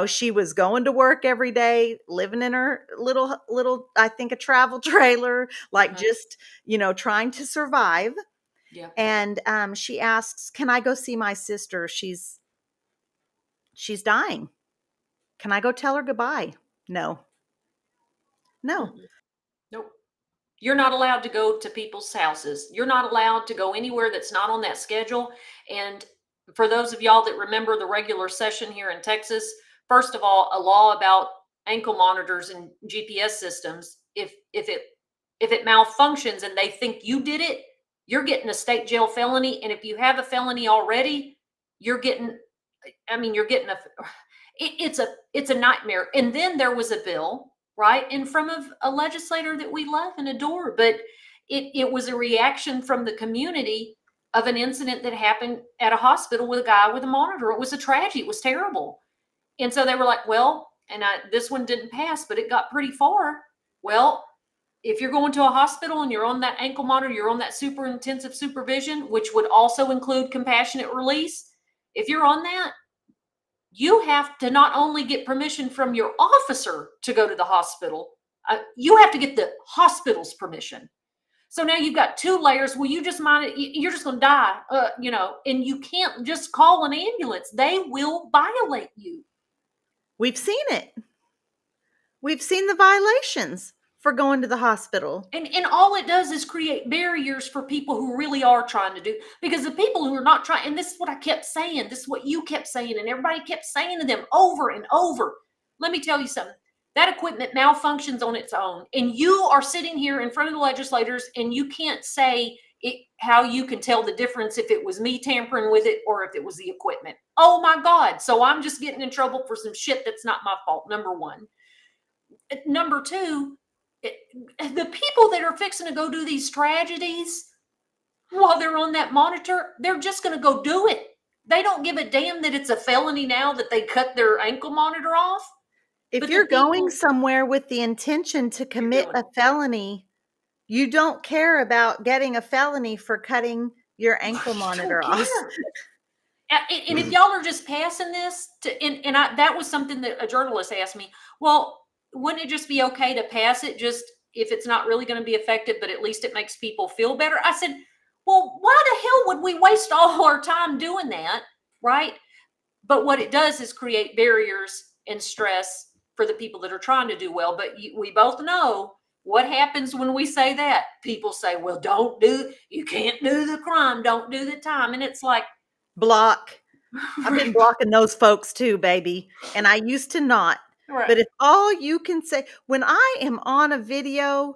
She was going to work every day, living in her little, I think, a travel trailer, like just, trying to survive. Yeah. And she asks, can I go see my sister? She's dying. Can I go tell her goodbye? No. No. Nope. You're not allowed to go to people's houses. You're not allowed to go anywhere that's not on that schedule. And for those of y'all that remember the regular session here in Texas, first of all, a law about ankle monitors and GPS systems, if it malfunctions and they think you did it, you're getting a state jail felony. And if you have a felony already, you're getting it's a nightmare. And then there was a bill, right, and from a legislator that we love and adore, but it was a reaction from the community of an incident that happened at a hospital with a guy with a monitor. It was a tragedy. It was terrible. And so they were like, well, this one didn't pass, but it got pretty far. Well, if you're going to a hospital and you're on that ankle monitor, you're on that super intensive supervision, which would also include compassionate release. If you're on that, you have to not only get permission from your officer to go to the hospital, you have to get the hospital's permission. So now you've got two layers. Well, you just mind it, you're just going to die, and you can't just call an ambulance. They will violate you. We've seen it. We've seen the violations for going to the hospital. And all it does is create barriers for people who really are trying to do, because the people who are not trying, and this is what I kept saying, this is what you kept saying, and everybody kept saying to them over and over. Let me tell you something. That equipment malfunctions on its own. And you are sitting here in front of the legislators, and you can't say how you can tell the difference if it was me tampering with it or if it was the equipment. Oh my God. So I'm just getting in trouble for some shit that's not my fault, number one. Number two, the people that are fixing to go do these tragedies while they're on that monitor, they're just going to go do it. They don't give a damn that it's a felony now that they cut their ankle monitor off. If you're going somewhere with the intention to commit a felony, you don't care about getting a felony for cutting your ankle monitor off. And if y'all are just passing this that was something that a journalist asked me. Well, wouldn't it just be okay to pass it just if it's not really going to be effective, but at least it makes people feel better? I said, well, why the hell would we waste all our time doing that, right? But what it does is create barriers and stress for the people that are trying to do well. But we both know what happens when we say that. People say, well, you can't do the crime, don't do the time. And it's like, block. I've been blocking those folks too, baby. And I used to not. Right. But if all you can say, when I am on a video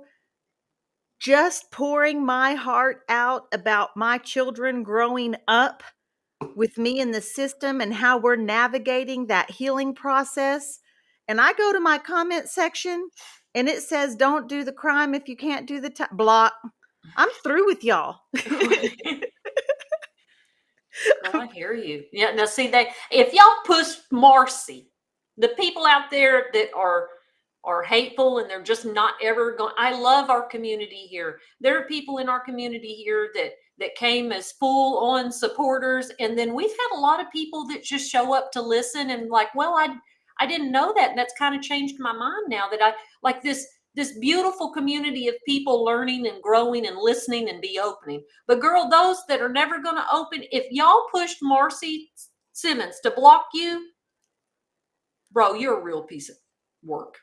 just pouring my heart out about my children growing up with me in the system and how we're navigating that healing process, and I go to my comment section and it says, don't do the crime if you can't do the block, I'm through with y'all. Oh, I hear you. Yeah. Now, see, if y'all push Marci, the people out there that are hateful and they're just not ever going. I love our community here. There are people in our community here that came as full on supporters, and then we've had a lot of people that just show up to listen and like, well, I didn't know that, and that's kind of changed my mind now that I like this beautiful community of people learning and growing and listening and be opening. But girl, those that are never going to open, if y'all pushed Marci Simmons to block you, bro, you're a real piece of work.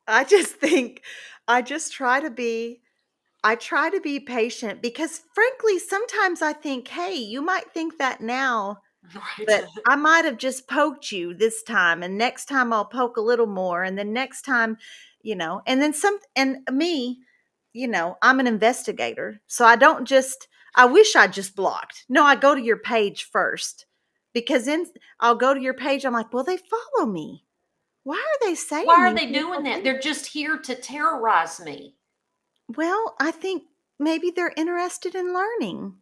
I try to be patient, because frankly, sometimes I think, hey, you might think that now, right, but I might have just poked you this time, and next time I'll poke a little more, and then next time, and then and me, I'm an investigator. So I wish I just blocked. No, I go to your page first, because I'll go to your page. I'm like, well, they follow me. Why are they saying? Why are they doing that? They're just here to terrorize me. Well, I think maybe they're interested in learning,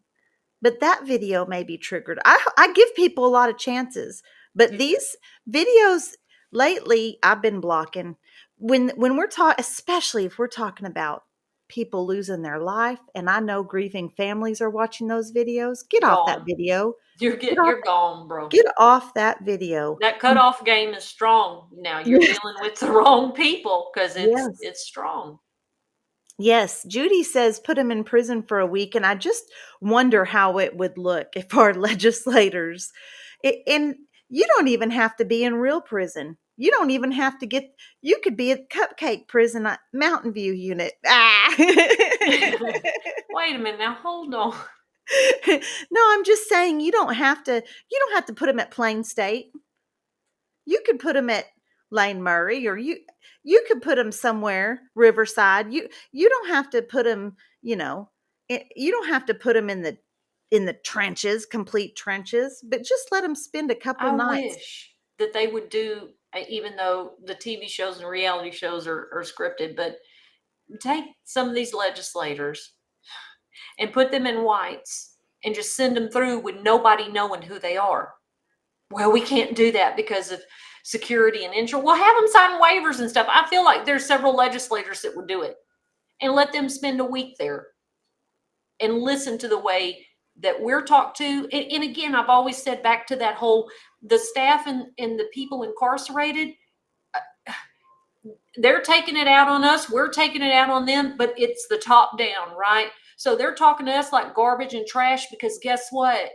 but that video may be triggered. I give people a lot of chances, but these videos lately I've been blocking. When we're talking, especially if we're talking about people losing their life, and I know grieving families are watching those videos, get off that video. You're gone, bro. Get off that video. That cutoff game is strong. Now you're dealing with the wrong people, because it's strong. Yes, Judy says put him in prison for a week, and I just wonder how it would look if our legislators, and you don't even have to be in real prison. You don't even have to you could be at Cupcake Prison at Mountain View Unit. Wait a minute, now hold on. No, I'm just saying you don't have to put him at Plain State. You could put him at Lane Murray, or you could put him somewhere, Riverside. You don't have to put him, you don't have to put him in the trenches, complete trenches, but just let him spend a couple nights. I wish that they would do, even though the TV shows and reality shows are scripted, but take some of these legislators and put them in whites and just send them through with nobody knowing who they are. Well, we can't do that because of security and insurance. Well, have them sign waivers and stuff. I feel like there's several legislators that would do it, and let them spend a week there and listen to the way that we're talked to. And again, I've always said, back to that whole, the staff and the people incarcerated, they're taking it out on us, we're taking it out on them, but it's the top down, right? So they're talking to us like garbage and trash, because guess what?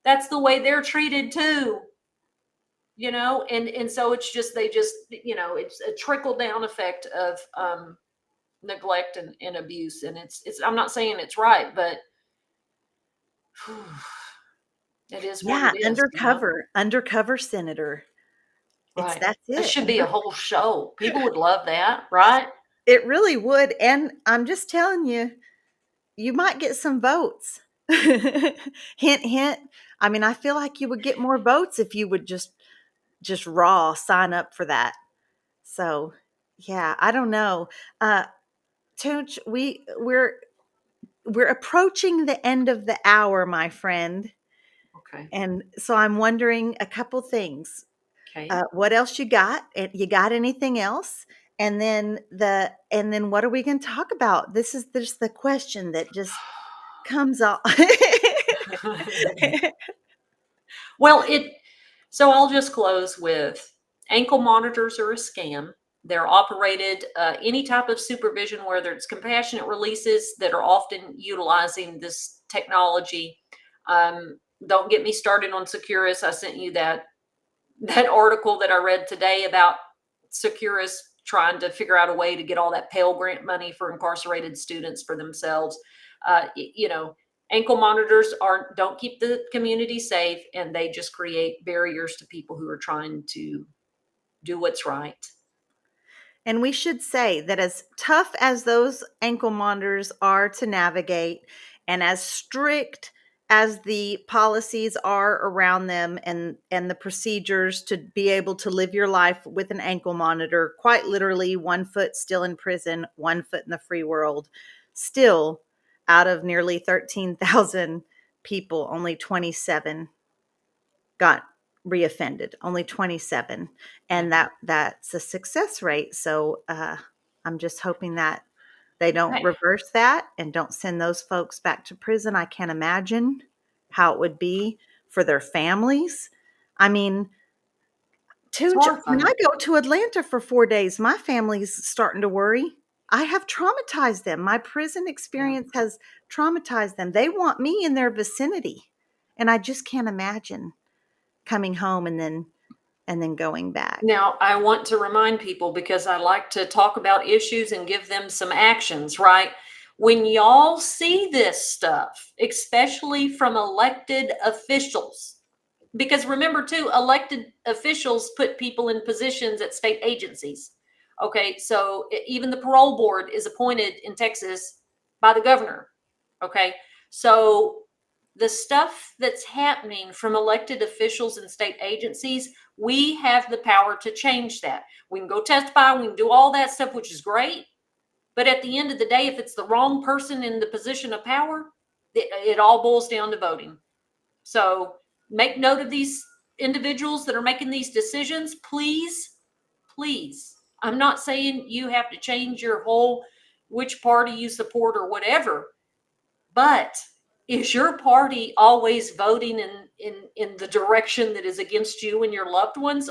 That's the way they're treated too. And so it's just, they just, it's a trickle down effect of neglect and abuse. And it's I'm not saying it's right, but it is what Yeah, it is. undercover senator. Right. That's That it. should be a whole show. People would love that, right? It really would, and I'm just telling you, you might get some votes. Hint, hint. I mean, I feel like you would get more votes if you would just raw sign up for that. So, yeah, I don't know. Toonch, we're approaching the end of the hour, my friend, Okay. and so I'm wondering a couple things. Okay. What else you got? You got anything else? And then what are we going to talk about? This is just the question that just comes up. Well, so I'll just close with, ankle monitors are a scam. They're operated, any type of supervision, whether it's compassionate releases that are often utilizing this technology. Don't get me started on Securus. I sent you that article that I read today about Securus trying to figure out a way to get all that Pell Grant money for incarcerated students for themselves. Ankle monitors don't keep the community safe, and they just create barriers to people who are trying to do what's right. And we should say that as tough as those ankle monitors are to navigate, and as strict as the policies are around them, and the procedures to be able to live your life with an ankle monitor, quite literally 1 foot still in prison, 1 foot in the free world, still out of nearly 13,000 people, only 27 got reoffended, only 27, and that's a success rate. So I'm just hoping that they don't Right. reverse that and don't send those folks back to prison. I can't imagine how it would be for their families. I mean, It's when I horrifying. go to Atlanta for 4 days, my family's starting to worry. I have traumatized them. My prison Yeah. experience has traumatized them. They want me in their vicinity, and I just can't imagine coming home and then going back. Now, I want to remind people, because I like to talk about issues and give them some actions, right? When y'all see this stuff, especially from elected officials, because remember too, elected officials put people in positions at state agencies. Okay, so even the parole board is appointed in Texas by the governor. Okay, so the stuff that's happening from elected officials and state agencies, we have the power to change that. We can go testify, we can do all that stuff, which is great. But at the end of the day, if it's the wrong person in the position of power, it all boils down to voting. So make note of these individuals that are making these decisions. Please, please. I'm not saying you have to change your whole, which party you support or whatever, but is your party always voting in the direction that is against you and your loved ones?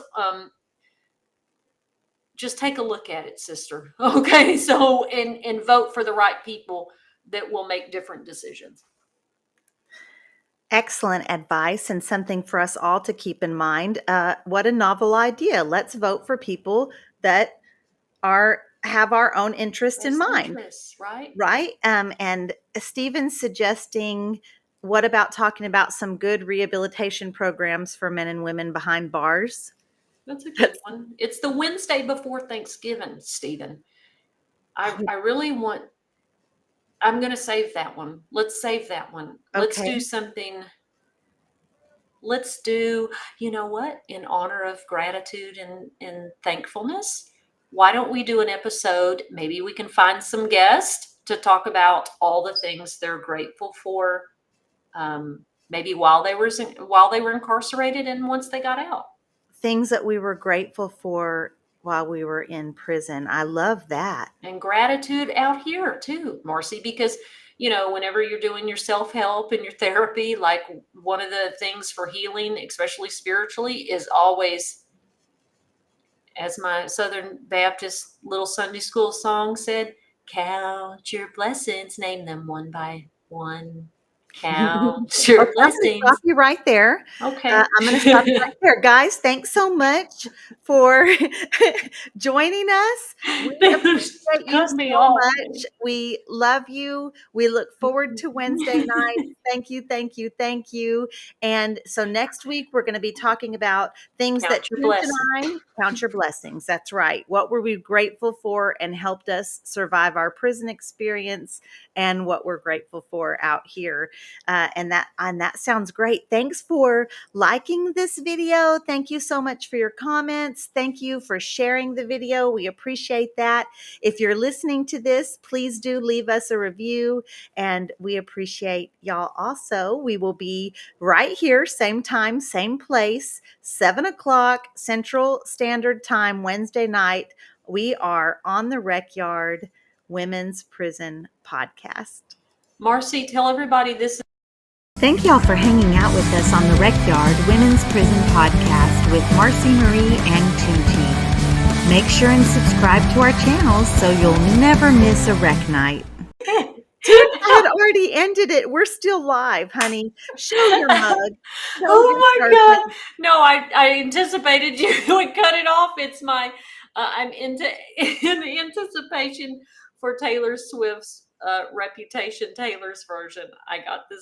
Just take a look at it, sister. Okay, so and vote for the right people that will make different decisions. Excellent advice, and something for us all to keep in mind. What a novel idea. Let's vote for people that have our own interest in Best mind, interests, right? right? And Stephen's suggesting, what about talking about some good rehabilitation programs for men and women behind bars? That's a good one. It's the Wednesday before Thanksgiving, Stephen. I really want, I'm going to save that one. Let's save that one. Let's Okay. do something. Let's do, you know what, in honor of gratitude and thankfulness, why don't we do an episode? Maybe we can find some guests to talk about all the things they're grateful for maybe while they were incarcerated and once they got out. Things that we were grateful for while we were in prison. I love that. And gratitude out here too, Marcy, because whenever you're doing your self-help and your therapy, like one of the things for healing, especially spiritually, is always, as my Southern Baptist little Sunday school song said, count your blessings, name them one by one. Count your Okay, I'm going to stop blessings. you right there. Okay. I'm going to stop you right there. Guys, thanks so much for joining us. We appreciate you Cut me so off. much. We love you. We look forward to Wednesday night. Thank you, thank you, thank you. And so next week, we're going to be talking about things that Count your Toonche blessings. and I count your blessings. That's right. What were we grateful for and helped us survive our prison experience, and what we're grateful for out here. And that sounds great. Thanks for liking this video. Thank you so much for your comments. Thank you for sharing the video. We appreciate that. If you're listening to this, please do leave us a review, and we appreciate y'all also. We will be right here, same time, same place, 7 o'clock Central Standard Time, Wednesday night. We are on the Recyard Women's Prison Podcast. Marcy, tell everybody this. Thank y'all for hanging out with us on the Recyard Women's Prison Podcast with Marci Marie and Toonche. Make sure and subscribe to our channels so you'll never miss a rec night. Toonche had already ended it. We're still live, honey. Show your mug. Oh my God. No, I anticipated you would cut it off. It's my, I'm in the anticipation for Taylor Swift's Reputation, Taylor's version. I got this